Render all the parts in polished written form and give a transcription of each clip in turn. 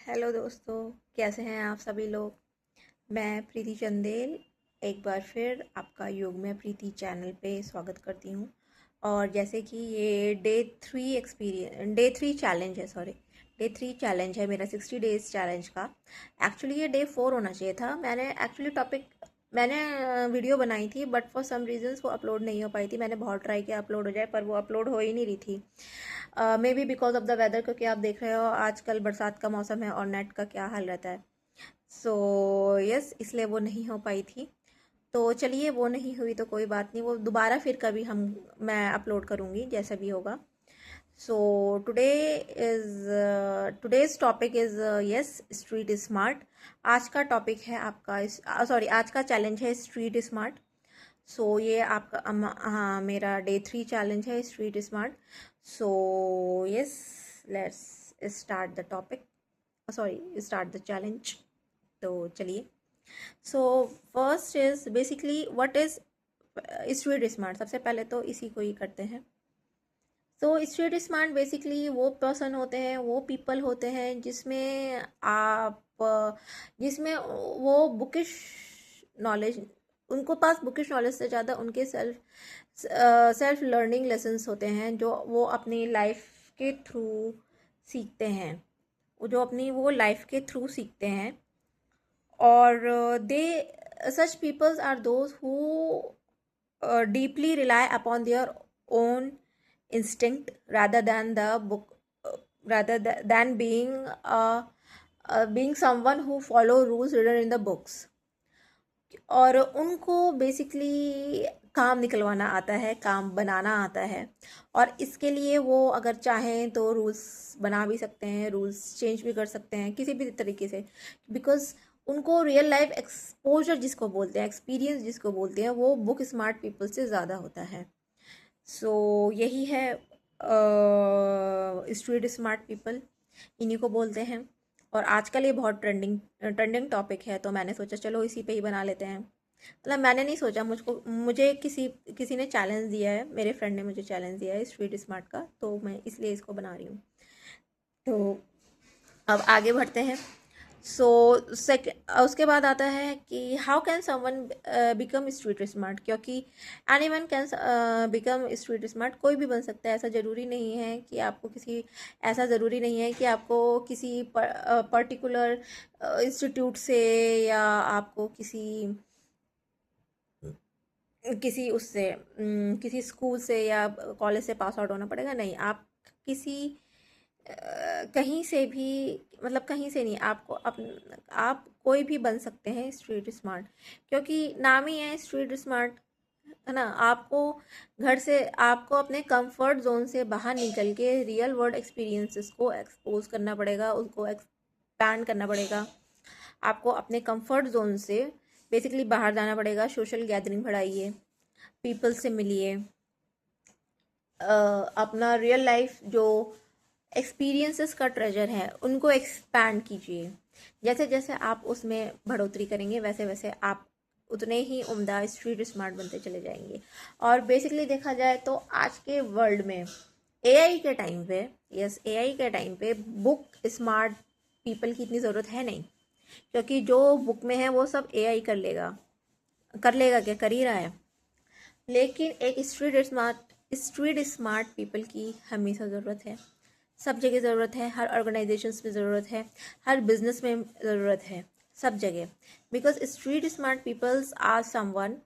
Hello दोस्तों, कैसे हैं आप सभी लोग। मैं प्रीति चंदेल एक बार फिर आपका योग में प्रीति चैनल पे स्वागत करती हूँ। और जैसे कि ये डे थ्री चैलेंज है, मेरा 60 डेज चैलेंज का। एक्चुअली ये डे 4 होना चाहिए था। मैंने वीडियो बनाई थी, बट फॉर सम रीजंस वो अपलोड नहीं हो पाई थी। मैंने बहुत ट्राई किया अपलोड हो जाए, पर वो अपलोड हो ही नहीं रही थी। Maybe because of the weather, क्योंकि आप देख रहे हो आजकल बरसात का मौसम है और नेट का क्या हाल रहता है। सो यस, इसलिए वो नहीं हो पाई थी। तो चलिए, वो नहीं हुई तो कोई बात नहीं, वो दोबारा फिर कभी मैं अपलोड करूँगी जैसा भी होगा। So today today's topic is yes, street smart. आज का टॉपिक है आपका आज का चैलेंज है स्ट्रीट स्मार्ट। ये आपका हाँ, मेरा डे 3 चैलेंज है street smart. So yes, let's start the topic, start the challenge. तो चलिए। So first is basically what is street smart. सबसे पहले तो इसी को ही करते हैं। स्ट्रीट स्मार्ट बेसिकली वो पर्सन होते हैं, वो पीपल होते हैं जिसमें वो बुकिश नॉलेज, उनको पास बुकिश नॉलेज से ज़्यादा उनके सेल्फ लर्निंग लेसन्स होते हैं, जो वो अपनी लाइफ के थ्रू सीखते हैं। वो लाइफ के थ्रू सीखते हैं। और they such peoples are those who deeply rely upon their own instinct rather than the book than being someone who follow rules written in the books। और उनको बेसिकली काम निकलवाना आता है, काम बनाना आता है। और इसके लिए वो अगर चाहें तो रूल्स बना भी सकते हैं, रूल्स चेंज भी कर सकते हैं किसी भी तरीके से। बिकॉज उनको रियल लाइफ एक्सपोजर जिसको बोलते हैं, एक्सपीरियंस जिसको बोलते हैं, वो बुक स्मार्ट पीपल से ज़्यादा होता है। यही है स्ट्रीट स्मार्ट पीपल, इन्हीं को बोलते हैं। और आजकल ये बहुत ट्रेंडिंग टॉपिक है, तो मैंने सोचा चलो इसी पे ही बना लेते हैं। मतलब मैंने नहीं सोचा, मुझे किसी ने चैलेंज दिया है, मेरे फ्रेंड ने मुझे चैलेंज दिया है स्ट्रीट स्मार्ट का, तो मैं इसलिए इसको बना रही हूँ। तो अब आगे बढ़ते हैं। उसके बाद आता है कि how can someone become street smart. क्योंकि anyone can become street smart, कोई भी बन सकता है। ऐसा ज़रूरी नहीं है कि आपको किसी पर्टिकुलर इंस्टीट्यूट से, या आपको किसी उससे किसी स्कूल से या कॉलेज से पास आउट होना पड़ेगा। नहीं, आप किसी कहीं से भी, मतलब कहीं से नहीं, आप कोई भी बन सकते हैं स्ट्रीट स्मार्ट। क्योंकि नाम ही है स्ट्रीट स्मार्ट, है ना। आपको अपने कंफर्ट जोन से बाहर निकल के रियल वर्ल्ड एक्सपीरियंसेस को एक्सपोज करना पड़ेगा, उसको एक्सपैंड करना पड़ेगा। आपको अपने कंफर्ट जोन से बेसिकली बाहर जाना पड़ेगा। सोशल गैदरिंग बढ़ाइए, पीपल से मिलिए, अपना रियल लाइफ जो एक्सपीरियंसेस का ट्रेजर है उनको एक्सपैंड कीजिए। जैसे जैसे आप उसमें बढ़ोतरी करेंगे, वैसे वैसे आप उतने ही उम्दा स्ट्रीट स्मार्ट बनते चले जाएंगे। और बेसिकली देखा जाए तो आज के वर्ल्ड में एआई के टाइम पे, एआई के टाइम पे बुक स्मार्ट पीपल की इतनी ज़रूरत है नहीं। क्योंकि जो बुक में है वो सब एआई कर लेगा क्या, कर ही रहा है। लेकिन एक स्ट्रीट स्मार्ट पीपल की हमेशा ज़रूरत है, सब जगह ज़रूरत है। हर ऑर्गेनाइजेशंस में ज़रूरत है, हर बिजनेस में ज़रूरत है, सब जगह। Because street smart peoples are someone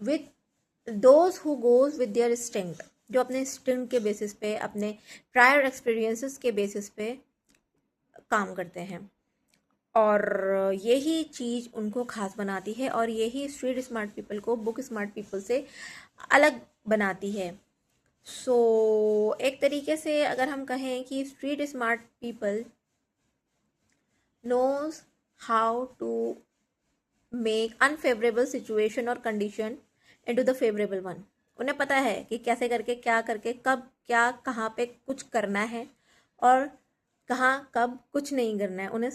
with those who goes with their strength, जो अपने स्ट्रेंथ के बेसिस पे, अपने प्रायर एक्सपीरियंसेस के बेसिस पे काम करते हैं। और यही चीज़ उनको खास बनाती है, और यही स्ट्रीट स्मार्ट पीपल को बुक स्मार्ट पीपल से अलग बनाती है। एक तरीके से अगर हम कहें कि street smart people knows how to make unfavorable situation और condition into the favorable one। उन्हें पता है कि कैसे करके, क्या करके, कब क्या, कहाँ पे कुछ करना है और कहाँ कब कुछ नहीं करना है, उन्हें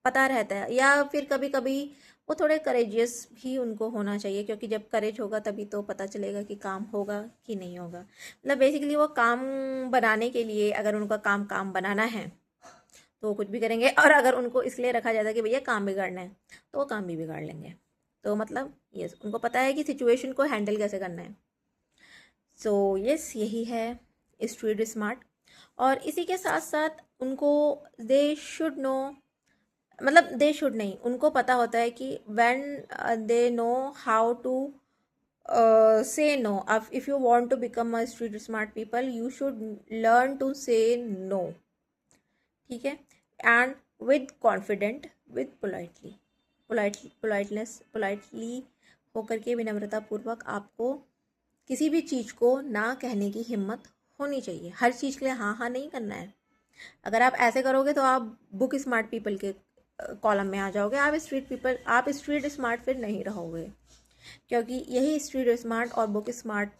पता रहता है। या फिर कभी कभी वो थोड़े करेजियस भी उनको होना चाहिए, क्योंकि जब करेज होगा तभी तो पता चलेगा कि काम होगा कि नहीं होगा। मतलब बेसिकली वो काम बनाने के लिए, अगर उनका काम काम बनाना है तो वो कुछ भी करेंगे, और अगर उनको इसलिए रखा जाता है कि भैया काम बिगाड़ना है तो वो काम भी बिगाड़ लेंगे। तो मतलब यस, उनको पता है कि सिचुएशन को हैंडल कैसे करना है। सो यस, यही है स्ट्रीट स्मार्ट। और इसी के साथ साथ उनको दे शुड नो, मतलब दे शुड नहीं, उनको पता होता है कि when they know how to say no. If you want to become a street smart people, you should learn to say no. ठीक है, and with confident, with politely होकर के, विनम्रता पूर्वक आपको किसी भी चीज़ को ना कहने की हिम्मत होनी चाहिए। हर चीज़ के लिए हाँ हाँ नहीं करना है। अगर आप ऐसे करोगे तो आप बुक स्मार्ट पीपल के कॉलम में आ जाओगे, आप स्ट्रीट स्मार्ट फिर नहीं रहोगे। क्योंकि यही स्ट्रीट स्मार्ट और बुक स्मार्ट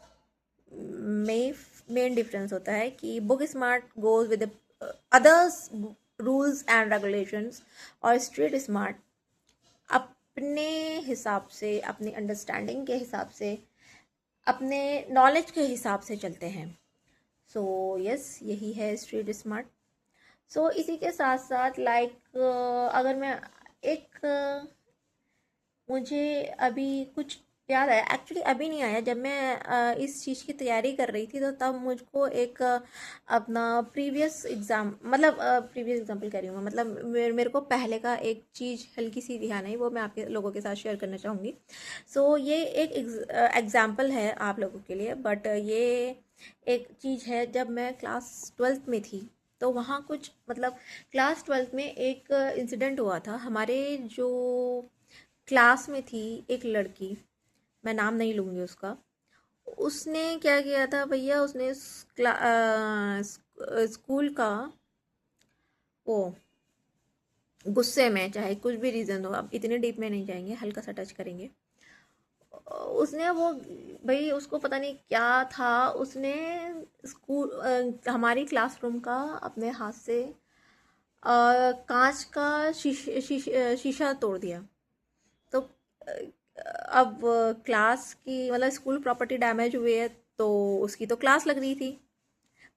में मेन डिफरेंस होता है कि book smart goes with others rules and regulations, और स्ट्रीट स्मार्ट अपने हिसाब से, अपनी अंडरस्टैंडिंग के हिसाब से, अपने नॉलेज के हिसाब से चलते हैं। सो यस, यही है स्ट्रीट स्मार्ट। सो इसी के साथ साथ अगर मैं मुझे अभी कुछ याद आया, एक्चुअली अभी नहीं आया, जब मैं इस चीज़ की तैयारी कर रही थी तो तब मुझको एक अपना प्रीवियस एग्जाम्पल कह रही हूँ, मतलब मेरे को पहले का एक चीज़ हल्की सी ध्यान आई, वो मैं आपके लोगों के साथ शेयर करना चाहूँगी। सो ये एक एग्जाम्पल है आप लोगों के लिए, बट ये एक चीज़ है जब मैं क्लास 12th में थी, तो वहाँ कुछ मतलब क्लास 12th में एक इंसिडेंट हुआ था। हमारे जो क्लास में थी एक लड़की, मैं नाम नहीं लूँगी उसका, उसने क्या किया था भैया, उसने स्कूल का वो गुस्से में, चाहे कुछ भी रीज़न हो, अब इतने डीप में नहीं जाएंगे, हल्का सा टच करेंगे, उसने वो भाई, उसको पता नहीं क्या था, उसने हमारी क्लासरूम का अपने हाथ से कांच का शीशा तोड़ दिया। तो अब क्लास की, मतलब स्कूल प्रॉपर्टी डैमेज हुई है, तो उसकी तो क्लास लग रही थी,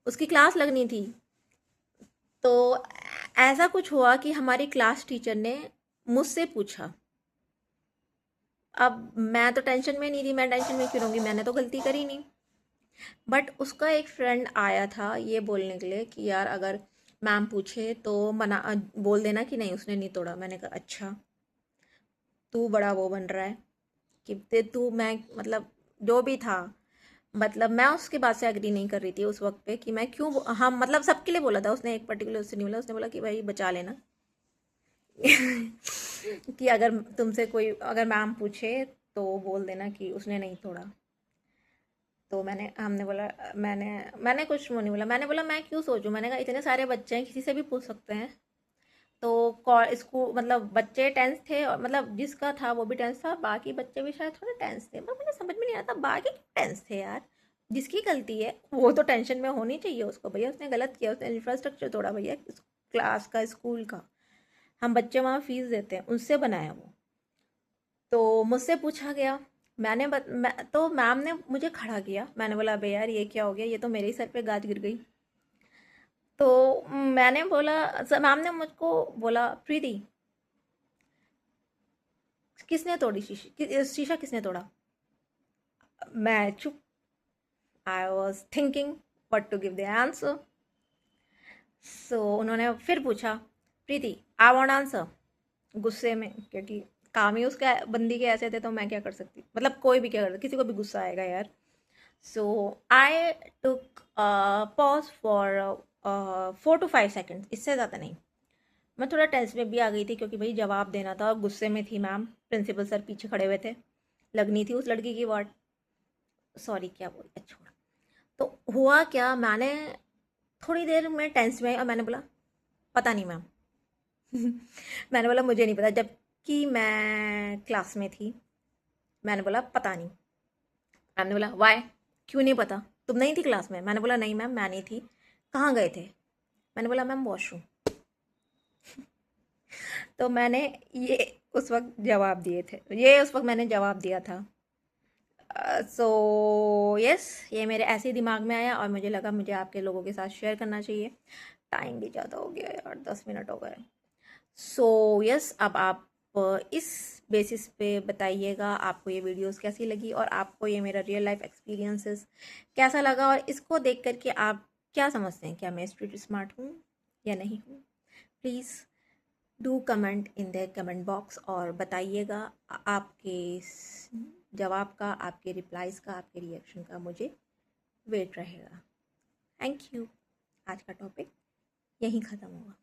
उसकी क्लास लगनी थी। तो ऐसा कुछ हुआ कि हमारी क्लास टीचर ने मुझसे पूछा। अब मैं तो टेंशन में नहीं थी, मैं टेंशन में क्यों रहूँगी, मैंने तो गलती करी नहीं। बट उसका एक फ्रेंड आया था ये बोलने के लिए कि यार अगर मैम पूछे तो मना बोल देना कि नहीं उसने नहीं तोड़ा। मैंने कहा अच्छा, तू बड़ा वो बन रहा है कि तू, मैं मतलब जो भी था, मतलब मैं उसके बात से एग्री नहीं कर रही थी उस वक्त पे कि मैं क्यों, हम मतलब सबके लिए बोला था उसने, एक पर्टिकुलर उससे नहीं बोला, उसने बोला कि भाई बचा लेना कि अगर तुमसे कोई, अगर मैम पूछे तो बोल देना कि उसने नहीं तोड़ा। तो हमने बोला, मैंने कुछ वो नहीं बोला, मैंने बोला मैं क्यों सोचूं, मैंने कहा इतने सारे बच्चे हैं, किसी से भी पूछ सकते हैं। तो स्कूल मतलब बच्चे टेंस थे, और मतलब जिसका था वो भी टेंस था, बाकी बच्चे भी शायद थोड़े टेंस थे, पर मुझे समझ में नहीं आता बाकी क्यों टेंस थे यार। जिसकी गलती है वो तो टेंशन में होनी चाहिए उसको, भैया उसने गलत किया, उसने इंफ्रास्ट्रक्चर तोड़ा भैया, क्लास का, स्कूल का, हम बच्चे वहाँ फीस देते हैं, उनसे बनाया वो। तो मुझसे पूछा गया, तो मैम ने मुझे खड़ा किया, मैंने बोला अबे यार ये क्या हो गया, ये तो मेरे ही सर पे गाज गिर गई। तो मैंने बोला, मैम ने मुझको बोला प्रीति किसने तोड़ी शीशा किसने तोड़ा। मैं चुप, I was thinking what to give the answer. So उन्होंने फिर पूछा प्रीति आई वांट आंसर, गुस्से में, क्योंकि काम ही उसका बंदी के ऐसे थे, तो मैं क्या कर सकती, मतलब कोई भी क्या कर सकती, किसी को भी गुस्सा आएगा यार। सो आई टुक पॉज फॉर 4 to 5 seconds, इससे ज़्यादा नहीं। मैं थोड़ा टेंस में भी आ गई थी क्योंकि भाई जवाब देना था, और गुस्से में थी मैम, प्रिंसिपल सर पीछे खड़े हुए थे, लगनी थी उस लड़की की वार्ड, सॉरी क्या बोल, छोड़। तो हुआ क्या, मैंने थोड़ी देर में टेंस में, और मैंने बोला पता नहीं मैम मैंने बोला मुझे नहीं पता, जबकि मैं क्लास में थी। मैंने बोला पता नहीं। मैम ने बोला वाई, क्यों नहीं पता, तुम नहीं थी क्लास में। मैंने बोला नहीं मैम मैं नहीं थी, कहाँ गए थे। मैंने बोला मैम वॉशरूम। तो मैंने ये उस वक्त जवाब दिए थे, ये उस वक्त मैंने जवाब दिया था। सो यस, ये मेरे ऐसे ही दिमाग में आया और मुझे लगा मुझे आपके लोगों के साथ शेयर करना चाहिए, टाइम भी ज़्यादा हो गया यार, 10 मिनट हो गए। सो यस, अब आप इस बेसिस पे बताइएगा आपको ये वीडियोस कैसी लगी और आपको ये मेरा रियल लाइफ एक्सपीरियंसेस कैसा लगा, और इसको देख करके आप क्या समझते हैं, क्या मैं स्ट्रीट स्मार्ट हूँ या नहीं हूँ। Please do comment in the comment box और बताइएगा। आपके जवाब का, आपके रिप्लाइज़ का, आपके रिएक्शन का मुझे वेट रहेगा। Thank you. आज का टॉपिक यहीं ख़त्म हुआ।